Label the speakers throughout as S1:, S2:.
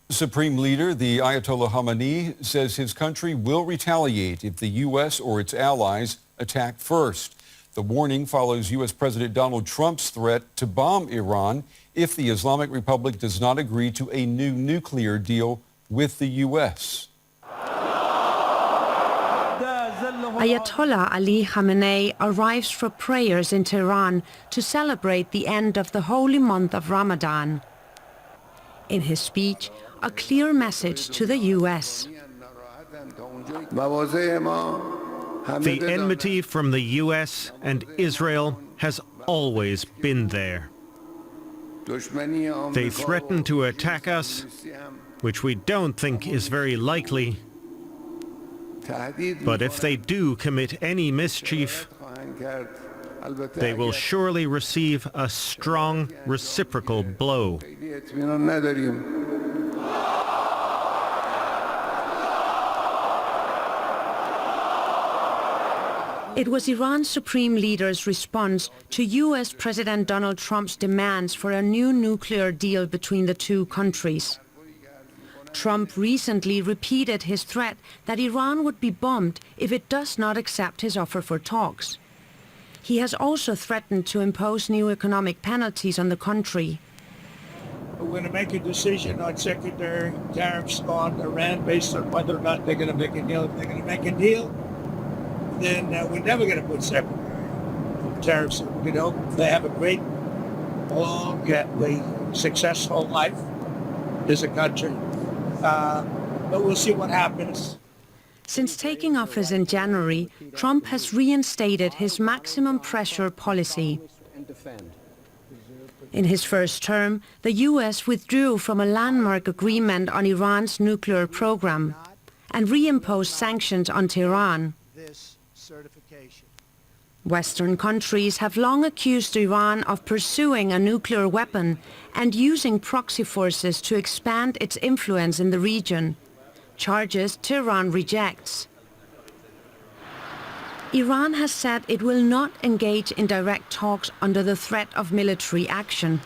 S1: Supreme Leader, the Ayatollah Khamenei, says his country will retaliate if the U.S. or its allies attack first. The warning follows U.S. President Donald Trump's threat to bomb Iran if the Islamic Republic does not agree to a new nuclear deal with the U.S.
S2: Ayatollah Ali Khamenei arrives for prayers in Tehran to celebrate the end of the holy month of Ramadan. In his speech, a clear message to the U.S.
S3: The enmity from the U.S. and Israel has always been there. They threaten to attack us, which we don't think is very likely. But if they do commit any mischief, they will surely receive a strong reciprocal blow.
S2: It was Iran's supreme leader's response to U.S. President Donald Trump's demands for a new nuclear deal between the two countries. Trump recently repeated his threat that Iran would be bombed if it does not accept his offer for talks. He has also threatened to impose new economic penalties on the country.
S4: We're going to make a decision on secondary tariffs on Iran based on whether or not they're going to make a deal. If they're going to make a deal, then we're never going to put secondary tariffs. You know, they have a great, long, successful life as a country. But we'll see what happens.
S2: Since taking office in January, Trump has reinstated his maximum pressure policy. In his first term, the U.S. withdrew from a landmark agreement on Iran's nuclear program and reimposed sanctions on Tehran. Western countries have long accused Iran of pursuing a nuclear weapon and using proxy forces to expand its influence in the region, charges Tehran rejects. Iran has said it will not engage in direct talks under the threat of military action,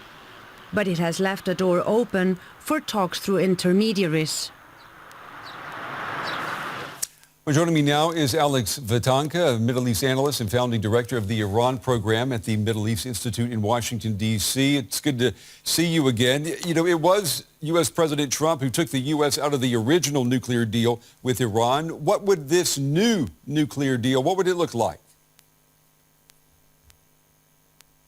S2: but it has left a door open for talks through intermediaries.
S1: Well, joining me now is Alex Vatanka, a Middle East analyst and founding director of the Iran program at the Middle East Institute in Washington, D.C. It's good to see you again. You know, it was U.S. President Trump who took the U.S. out of the original nuclear deal with Iran. What would this new nuclear deal, what would it look like?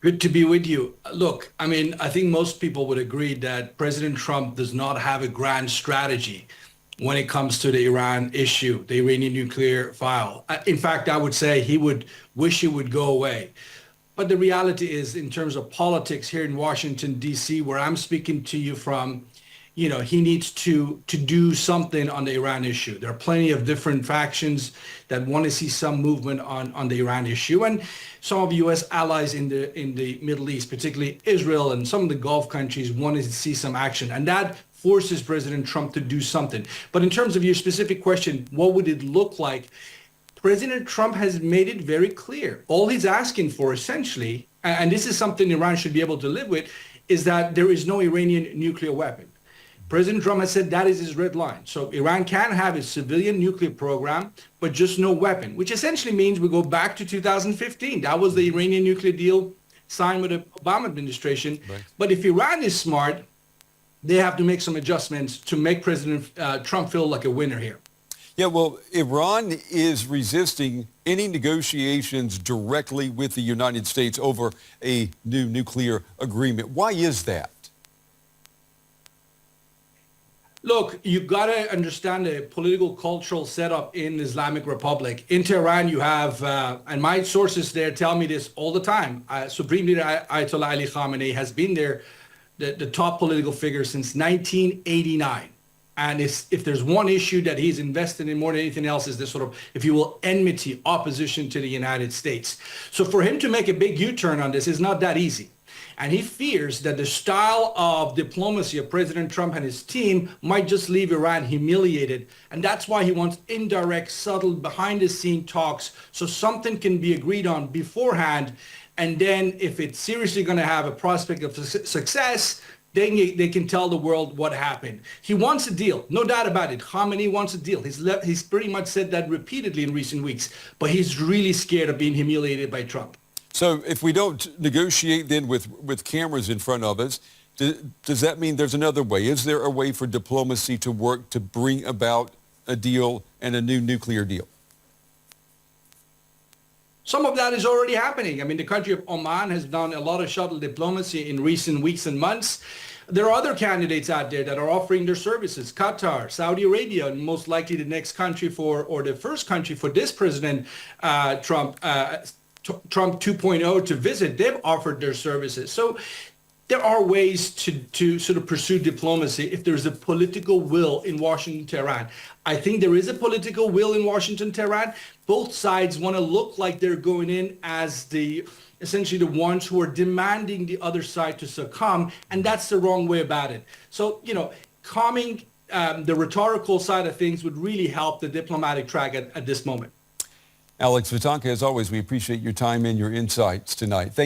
S5: Good to be with you. Look, I mean, I think most people would agree that President Trump does not have a grand strategy when it comes to the Iran issue, the Iranian nuclear file. In fact, I would say he would wish it would go away. But the reality is, in terms of politics here in Washington, D.C., where I'm speaking to you from, you know, he needs to do something on the Iran issue. There are plenty of different factions that want to see some movement on the Iran issue. And some of U.S. allies in the Middle East, particularly Israel and some of the Gulf countries, wanted to see some action. And that forces President Trump to do something. But in terms of your specific question, what would it look like? President Trump has made it very clear. All he's asking for, essentially, and this is something Iran should be able to live with, is that there is no Iranian nuclear weapon. President Trump has said that is his red line. So Iran can have a civilian nuclear program, but just no weapon, which essentially means we go back to 2015. That was the Iranian nuclear deal signed with the Obama administration. Right. But if Iran is smart, they have to make some adjustments to make President Trump feel like a winner here.
S1: Yeah, well, Iran is resisting any negotiations directly with the United States over a new nuclear agreement. Why is that?
S5: Look, you've got to understand the political cultural setup in the Islamic Republic. In Tehran, you have, and my sources there tell me this all the time, Supreme Leader Ayatollah Ali Khamenei has been there, the top political figure since 1989. And if there's one issue that he's invested in more than anything else is this sort of, if you will, enmity, opposition to the United States. So for him to make a big U-turn on this is not that easy. And he fears that the style of diplomacy of President Trump and his team might just leave Iran humiliated. And that's why he wants indirect, subtle, behind-the-scene talks so something can be agreed on beforehand. And then if it's seriously going to have a prospect of success, they can tell the world what happened. He wants a deal, no doubt about it. Khamenei wants a deal. He's pretty much said that repeatedly in recent weeks, but he's really scared of being humiliated by Trump.
S1: So if we don't negotiate then with cameras in front of us, does that mean there's another way? Is there a way for diplomacy to work to bring about a deal and a new nuclear deal?
S5: Some of that is already happening. I mean, the country of Oman has done a lot of shuttle diplomacy in recent weeks and months. There are other candidates out there that are offering their services. Qatar, Saudi Arabia, and most likely the next country or the first country for this President Trump 2.0 to visit. They've offered their services. So there are ways to sort of pursue diplomacy if there's a political will in Washington, Tehran. I think there is a political will in Washington, Tehran. Both sides want to look like they're going in as essentially the ones who are demanding the other side to succumb, and that's the wrong way about it. So, calming the rhetorical side of things would really help the diplomatic track at this moment.
S1: Alex Vitanka, as always, we appreciate your time and your insights tonight.